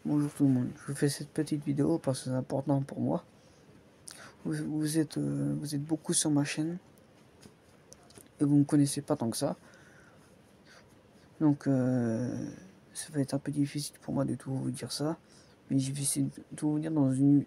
Bonjour tout le monde, je vous fais cette petite vidéo parce que c'est important pour moi. Vous êtes beaucoup sur ma chaîne et vous ne me connaissez pas tant que ça. Donc ça va être un peu difficile pour moi de tout vous dire ça. Mais je vais essayer de tout vous dire dans une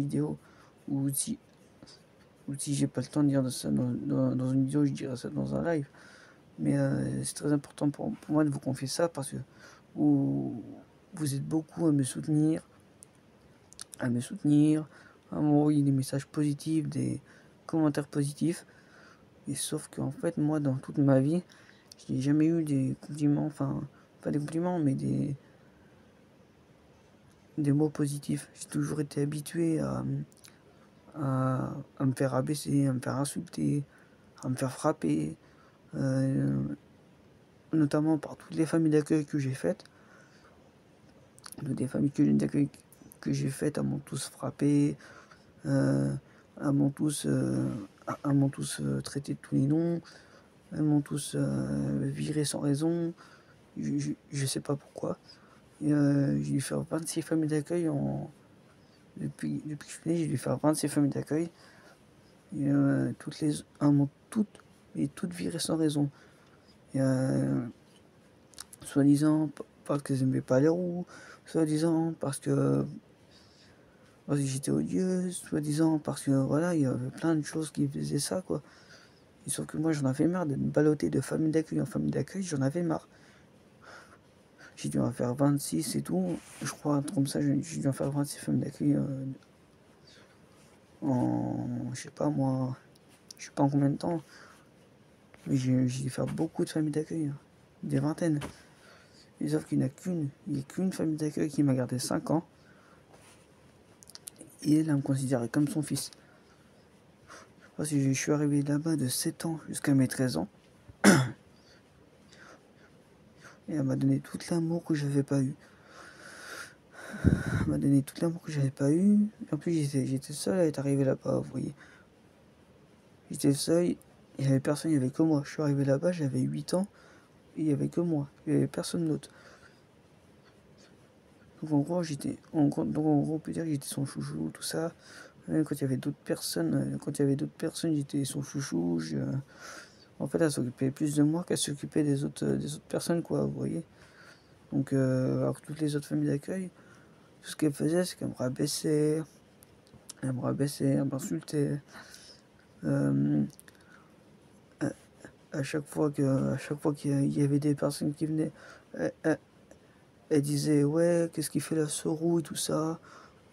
vidéo ou si j'ai pas le temps de dire ça dans une vidéo, je dirai ça dans un live. Mais c'est très important pour moi de vous confier ça parce que vous êtes beaucoup à me soutenir, à m'envoyer des messages positifs, des commentaires positifs. Et sauf qu'en fait, moi, dans toute ma vie, je n'ai jamais eu des compliments, enfin, pas des compliments, mais des mots positifs. J'ai toujours été habitué à me faire abaisser, à me faire insulter, à me faire frapper, euh, notamment par toutes les familles d'accueil que j'ai faites. Toutes les familles d'accueil que j'ai faites, elles m'ont tous frappé, elles m'ont tous, traité de tous les noms, elles m'ont tous viré sans raison, je sais pas pourquoi. Et j'ai dû faire 26 familles d'accueil depuis que je suis né, j'ai dû faire 26 familles d'accueil. Et elles m'ont toutes viré sans raison. Et soi-disant parce que j'aimais pas les roues, soi-disant parce que j'étais odieuse, soi-disant parce que voilà, il y avait plein de choses qui faisaient ça, quoi. Et sauf que moi j'en avais marre d'être ballotté de famille d'accueil en famille d'accueil, j'en avais marre. J'ai dû en faire 26 et tout, je crois, comme ça, j'ai dû en faire 26 familles d'accueil je sais pas moi, je sais pas en combien de temps, mais j'ai dû faire beaucoup de familles d'accueil, des vingtaines. Et sauf qu'il n'y a qu'une famille d'accueil qui m'a gardé 5 ans, et elle me considérait comme son fils. Parce que je suis arrivé là-bas de 7 ans jusqu'à mes 13 ans, et elle m'a donné tout l'amour que j'avais pas eu. Elle m'a donné tout l'amour que j'avais pas eu. Et en plus, j'étais seul à être arrivé là-bas, vous voyez. J'étais seul, il y avait personne, il y avait que moi. Je suis arrivé là-bas, j'avais 8 ans, et il y avait que moi. Il y avait personne d'autre. Donc en gros, on peut dire que j'étais son chouchou, tout ça. Même quand il y avait d'autres personnes, j'étais son chouchou. En fait, elle s'occupait plus de moi qu'elle s'occupait des autres personnes, quoi, vous voyez. Donc, alors que toutes les autres familles d'accueil, tout ce qu'elle faisait, c'est qu'elle me rabaissait, elle m'insultait. Euh, à, à chaque fois qu'il y avait des personnes qui venaient, elle disait ouais, qu'est-ce qu'il fait là, ce roux et tout ça.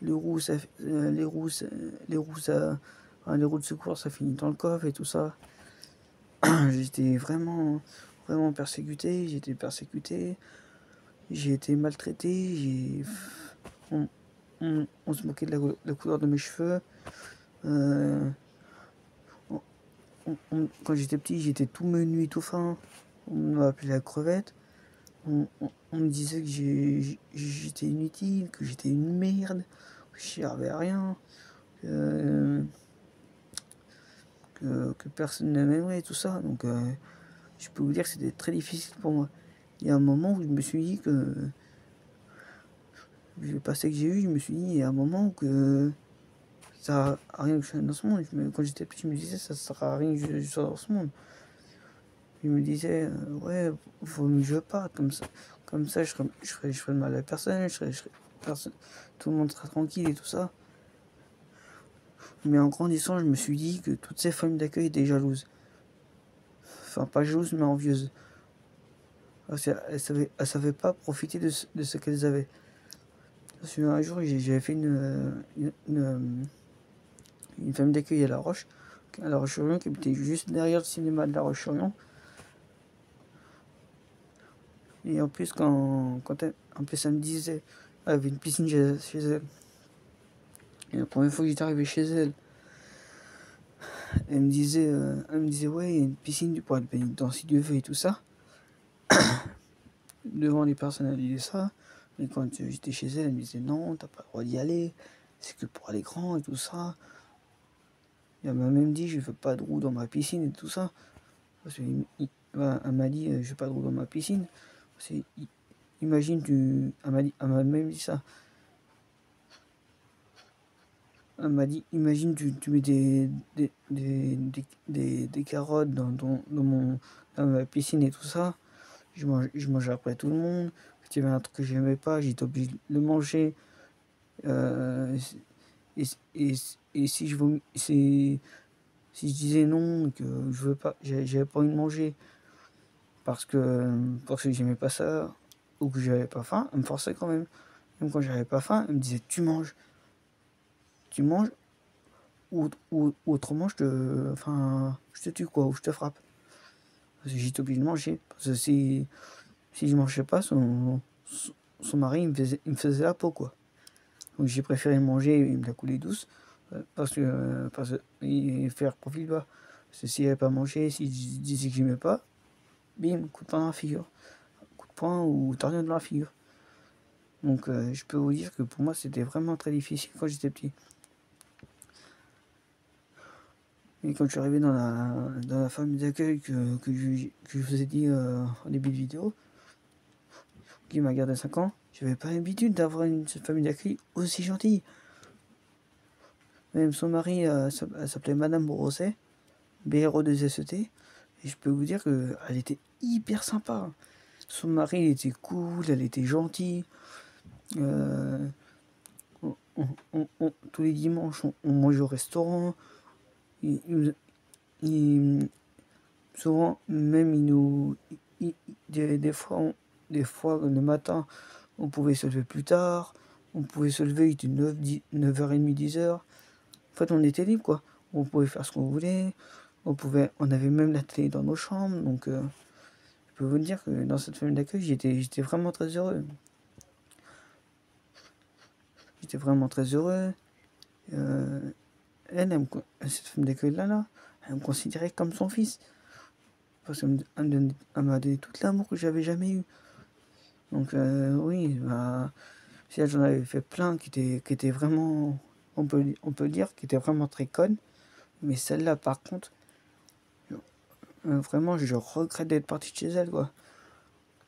Les roues, les roues, enfin, les roues de secours, ça finit dans le coffre et tout ça. J'étais vraiment persécuté. J'ai été maltraité. On, on se moquait de la couleur de mes cheveux. Euh, quand j'étais petit, j'étais tout menu et tout fin. On m'a appelé la crevette. On me disait que j'étais inutile, que j'étais une merde, que je servais à rien, que personne ne m'aimerait et tout ça. Donc je peux vous dire que c'était très difficile pour moi. Il y a un moment où je me suis dit que, vu le passé que j'ai eu, je me suis dit, il y a un moment que ça a rien que je sois dans ce monde. Quand j'étais petit, je me disais, ça sert à rien que je sois dans ce monde. Je me disais, ouais, faut mieux que je parte, comme ça je ferais de mal à personne, personne, tout le monde sera tranquille et tout ça. Mais en grandissant, je me suis dit que toutes ces familles d'accueil étaient jalouses. Enfin, pas jalouses, mais envieuses. Elles savaient pas profiter de ce qu'elles avaient. Parce qu'un jour, j'avais fait une famille d'accueil à La Roche-sur-Yon, qui habitait juste derrière le cinéma de La Roche-sur-Yon. Et en plus, en plus, elle me disait, elle avait une piscine chez elle. Et la première fois que j'étais arrivé chez elle, elle me disait, ouais, il y a une piscine, tu pourras te baigner dedans si tu veux et tout ça. Devant les personnes, elle disait ça. Mais quand j'étais chez elle, elle me disait, non, t'as pas le droit d'y aller, c'est que pour les grands et tout ça. Et elle m'a même dit, je veux pas de roue dans ma piscine et tout ça. Parce elle m'a dit, je veux pas de roue dans ma piscine. Parce qu'il imagine tu... Elle m'a même dit ça. Elle m'a dit, imagine tu mets des carottes dans ma piscine et tout ça. Je mange après tout le monde. Il y avait un truc que j'aimais pas, j'étais obligé de le manger. Euh, et, et, et si je vomis, si je disais non, que je veux pas, j'avais pas envie de manger parce que j'aimais pas ça, ou que j'avais pas faim, elle me forçait quand même. Même quand j'avais pas faim, elle me disait tu manges, ou autrement je te tue quoi, ou je te frappe. Parce que j'étais obligé de manger. Parce que si je mangeais pas, son mari il me faisait la peau quoi. Donc j'ai préféré manger et me la couler douce et faire profil bas. Parce que s'il n'avait pas mangé, s'il disait que j'aimais pas, bim, coup de poing dans la figure. Coup de poing ou tornade dans la figure. Donc je peux vous dire que pour moi c'était vraiment très difficile quand j'étais petit. Et quand je suis arrivé dans la famille d'accueil que je vous ai dit en début de vidéo, qui m'a gardé 5 ans, j'avais pas l'habitude d'avoir une famille d'accueil aussi gentille. Même son mari, elle s'appelait Madame Brosset, BRO2SET, et je peux vous dire qu'elle était hyper sympa. Son mari, il était cool, elle était gentille. Euh, tous les dimanches, on mange au restaurant. Il- souvent, même des fois, le matin, on pouvait se lever plus tard. On pouvait se lever, il était 9h30, 10h. En fait, on était libre, quoi. On pouvait faire ce qu'on voulait. On avait même la télé dans nos chambres. Donc, je peux vous dire que dans cette famille d'accueil, j'étais vraiment très heureux. J'étais vraiment très heureux. Euh, cette famille d'accueil-là, elle me considérait comme son fils. Parce qu'elle m'a donné tout l'amour que j'avais jamais eu. Donc, oui, bah, si j'en avais fait plein qui étaient vraiment, on peut dire, qui étaient vraiment très connes. Mais celle-là, par contre, vraiment, je regrette d'être parti de chez elle, quoi.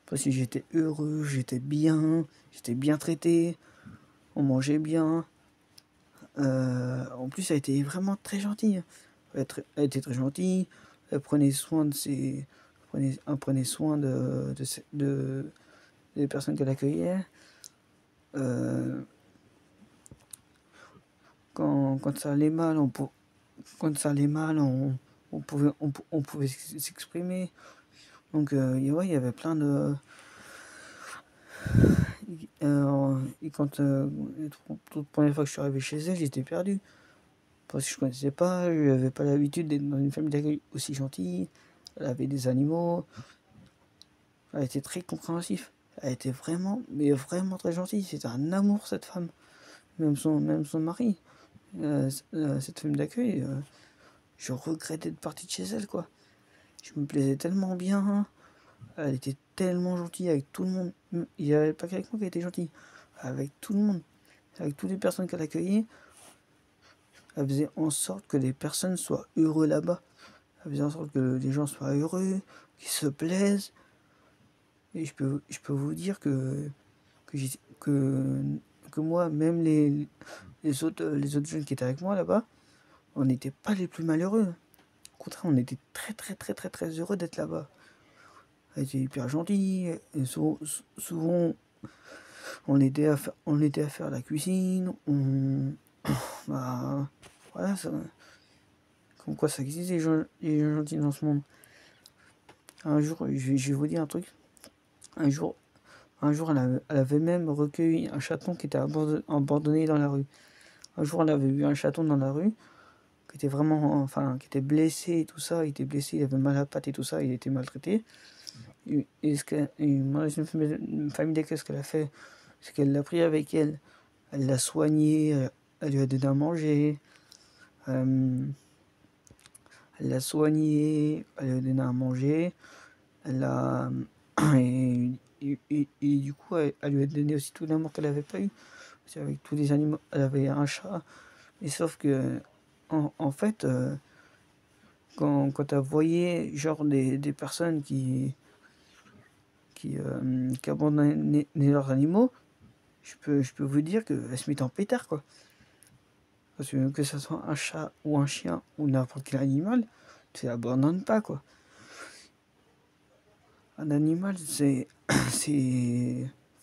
Parce que j'étais heureux, j'étais bien traité, on mangeait bien. En plus, elle était vraiment très gentille. Elle était très gentille, elle prenait soin de ses. Elle prenait soin des personnes qu'elle accueillait. Euh, quand ça allait mal, quand ça allait mal, on pouvait s'exprimer. Donc, ouais, il y avait plein de. Et quand toute première fois que je suis arrivé chez elle, j'étais perdu. Parce que je connaissais pas, je n'avais pas l'habitude d'être dans une famille d'accueil aussi gentille. Elle avait des animaux. Elle était très compréhensif. Elle était vraiment, mais vraiment très gentille. C'était un amour cette femme. Même son mari. Cette femme d'accueil, je regrette d'être parti de chez elle quoi. Je me plaisais tellement bien. Elle était tellement gentille avec tout le monde. Il n'y avait pas qu'avec moi qu'elle était gentille. Avec tout le monde. Avec toutes les personnes qu'elle accueillait. Elle faisait en sorte que les personnes soient heureux là-bas. Elle faisait en sorte que les gens soient heureux, qu'ils se plaisent. Et je peux vous dire que, que moi, même les autres jeunes qui étaient avec moi là-bas, on n'était pas les plus malheureux. Au contraire, on était très très très très très heureux d'être là-bas. Elle était hyper gentille. Et souvent, on l'aidait à faire la cuisine. Bah, voilà, comme quoi ça existe les gens gentils dans ce monde. Un jour, je vais vous dire un truc. Un jour, elle avait même recueilli un chaton qui était abandonné dans la rue. Un jour, elle avait vu un chaton dans la rue qui était vraiment, enfin, qui était blessé et tout ça. Il était blessé, il avait mal à la patte et tout ça, il était maltraité. Une famille d'accueil, ce qu'elle a fait, c'est qu'elle l'a pris avec elle. Elle l'a soigné, elle lui a donné à manger. Elle l'a soigné, elle lui a donné à manger. Elle l'a. Et du coup, elle lui a donné aussi tout l'amour qu'elle n'avait pas eu. C'est avec tous les animaux. Elle avait un chat. Et sauf que, en fait, quand elle voyait genre des personnes qui abandonnent leurs animaux, je peux vous dire qu'elles se mettent en pétard, quoi. Parce que ce soit un chat ou un chien ou n'importe quel animal, tu l'abandonnes pas, quoi. Un animal, c'est...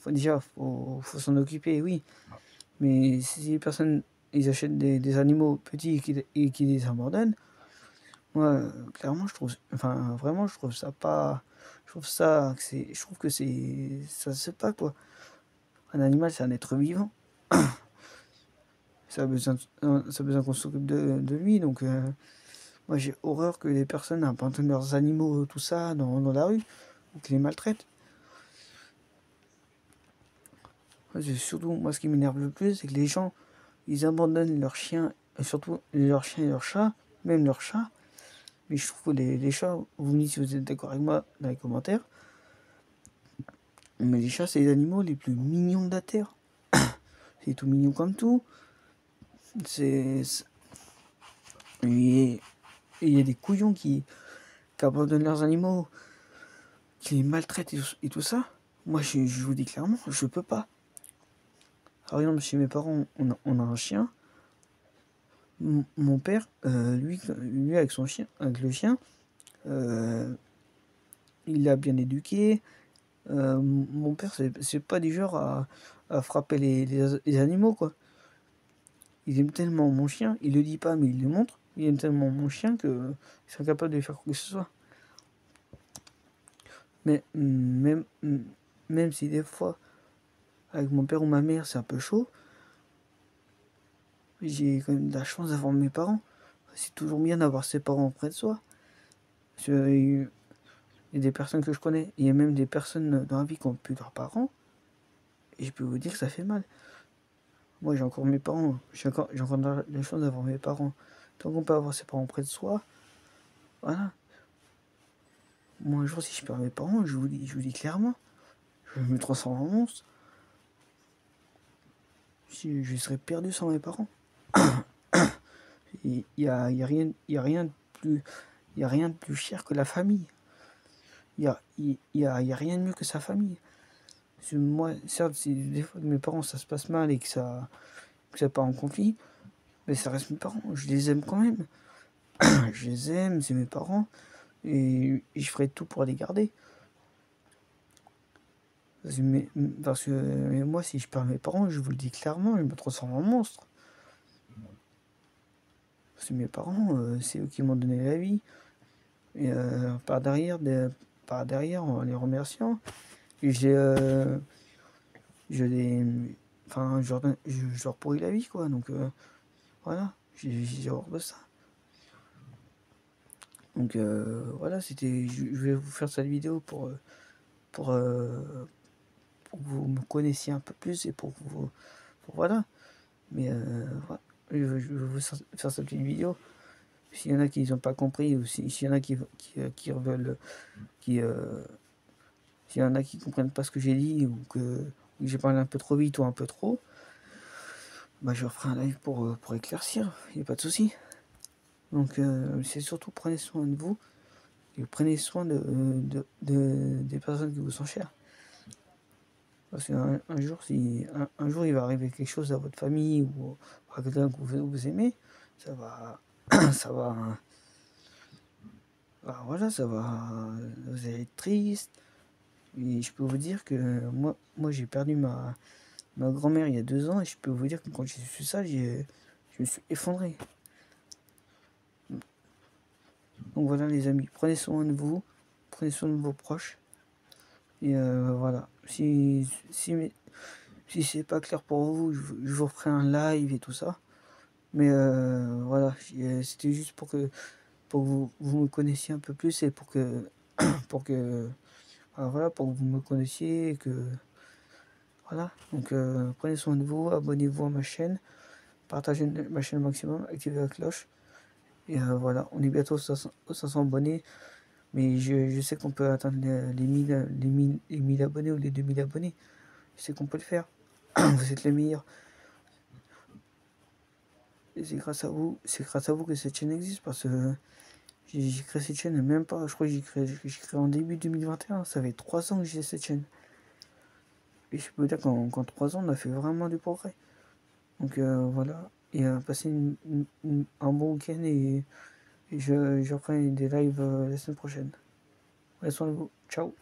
faut s'en occuper, oui. Mais si les personnes, ils achètent des animaux petits et qui les abandonnent, moi, clairement, vraiment, je trouve ça pas... je trouve que ça se fait pas, quoi. Un animal, c'est un être vivant. Ça a besoin qu'on s'occupe de lui, donc... moi, j'ai horreur que les personnes abandonnent leurs animaux, tout ça, dans la rue, ou qu'ils les maltraitent. Surtout, moi, ce qui m'énerve le plus, c'est que les gens, ils abandonnent leurs chiens, et surtout leurs chiens et leurs chats, même leurs chats. Mais je trouve que les chats, vous me dites si vous êtes d'accord avec moi dans les commentaires, mais les chats, c'est les animaux les plus mignons de la Terre. C'est tout mignon comme tout. Il y a des couillons qui abandonnent leurs animaux, qui les maltraitent et tout ça. Moi, je vous dis clairement, je peux pas. Par exemple, chez mes parents, on a un chien. Mon père, lui avec son chien, avec le chien, il l'a bien éduqué. Mon père, c'est pas du genre à frapper les animaux, quoi. Il aime tellement mon chien, il le dit pas, mais il le montre. Il aime tellement mon chien que il serait capable de lui faire quoi que ce soit. Mais même si des fois, avec mon père ou ma mère, c'est un peu chaud, j'ai quand même de la chance d'avoir mes parents. C'est toujours bien d'avoir ses parents près de soi. Il y a des personnes que je connais, il y a même des personnes dans la vie qui ont plus leurs parents, et je peux vous dire que ça fait mal. Moi, j'ai encore mes parents, j'ai encore la chance d'avoir mes parents. Tant qu'on peut avoir ses parents près de soi, voilà. Moi, un jour, si je perds mes parents, je vous dis clairement, je me transforme en monstre. Si je serais perdu sans mes parents. Il y a rien de plus cher que la famille. Il y a rien de mieux que sa famille. Parce que moi, certes, si des fois mes parents ça se passe mal et que ça part en conflit, mais ça reste mes parents. Je les aime quand même. Je les aime, c'est mes parents. Et je ferai tout pour les garder. Parce que moi, si je perds mes parents, je vous le dis clairement, je me transforme en monstre. Parce que mes parents, c'est eux qui m'ont donné la vie. Et par derrière, en les remerciant, je les, enfin, je leur pourris la vie, quoi. Donc voilà, j'ai horreur de ça. Donc voilà, je vais vous faire cette vidéo pour, pour que vous me connaissiez un peu plus et voilà. Mais voilà, je vais vous faire cette petite vidéo. S'il y en a qui n'ont pas compris ou s'il y en a qui veulent, s'il y en a qui comprennent pas ce que j'ai dit ou que j'ai parlé un peu trop vite ou un peu trop, bah je referai un live pour éclaircir, il n'y a pas de souci. Donc c'est surtout prenez soin de vous et prenez soin des personnes qui vous sont chères. Parce qu'un jour, un jour il va arriver quelque chose à votre famille ou à quelqu'un que vous aimez, ça va, ça va, bah voilà, vous allez être triste. Et je peux vous dire que moi j'ai perdu ma grand-mère il y a 2 ans et je peux vous dire que quand j'ai su ça, je me suis effondré. Donc voilà les amis, prenez soin de vous, prenez soin de vos proches. Et voilà, si c'est pas clair pour vous, je vous ferai un live et tout ça. Mais voilà, c'était juste pour que vous me connaissiez un peu plus et pour que voilà, pour que vous me connaissiez et que voilà. Donc prenez soin de vous, abonnez-vous à ma chaîne, partagez ma chaîne au maximum, activez la cloche. Et voilà, on est bientôt aux 500 abonnés. Mais je sais qu'on peut atteindre les 1000 abonnés ou les 2000 abonnés. Je sais qu'on peut le faire. Vous êtes les meilleurs. Et c'est grâce à vous que cette chaîne existe parce que J'ai créé cette chaîne, même pas, je crois que j'ai créé en début 2021, ça fait 3 ans que j'ai cette chaîne. Et je peux dire qu'en 3 ans, on a fait vraiment du progrès. Donc voilà, et passez un bon week-end et je reprends des lives la semaine prochaine. Prenez soin de vous, ciao.